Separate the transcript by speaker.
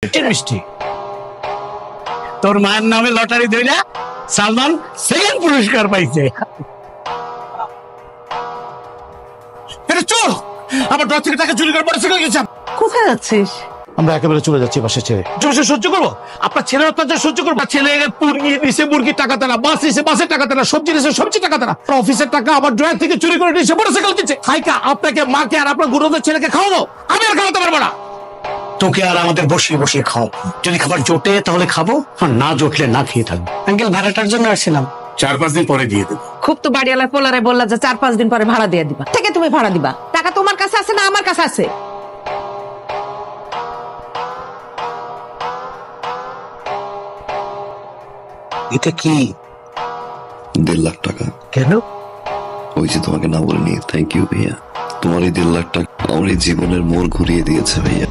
Speaker 1: মিষ্টি তোর মায়ের নামে লটারি ধইরা সালমান সেকেন্ড পুরস্কার পাইছে। এটা চোর আমার দশ থেকে টাকা চুরি করে মোটরসাইকেল গেছে।
Speaker 2: কোথায় যাচ্ছিস?
Speaker 1: আমরা একেবারে চলে যাচ্ছি বাসা ছেড়ে। সহ্য করবো? আপনার ছেলের অত্যাচার সহ্য করবো? ছেলে মুরগি নিছে মুরগির টাকা তারা, মাছ নিছে মাছের টাকা তারা, সবজি নিছে সবজি টাকা তারা, অফিসের টাকা আমার ড্রয়ার থেকে চুরি করে নিছে মোটরসাইকেল কিনছে। হাইকা আপনাকে মাকে আর আপনার গুরুদের ছেলেকে খাওয়ানো, আমি আর খাওয়াতে পারবো না। তোকে আর আমাদের বসিয়ে বসিয়ে খাও, যদি খাবার জোটে তাহলে খাবো, আর না জোটলে না খেয়ে থাকবো। আঙ্কেল ভাড়াটার জন্য আসছিলাম, 4-5 দিন পরে দিয়ে দেবো।
Speaker 2: খুব তো বাড়িওয়ালা পোলারে বললা যে 4-5 দিন পরে ভাড়া দিয়ে দিবা, থেকে তুমি ভাড়া দিবা। টাকা তোমার কাছে আছে না আমার কাছে আছে?
Speaker 1: এটা কি?
Speaker 3: 1.5 লাখ টাকা।
Speaker 1: কেন?
Speaker 3: ওই যে তোমাকে না বলিনি, থ্যাংক ইউ ভাইয়া। তোমার এই 1.5 লাখ টাকা আমার এই জীবনের মোড় ঘুরিয়ে দিয়েছে ভাইয়া।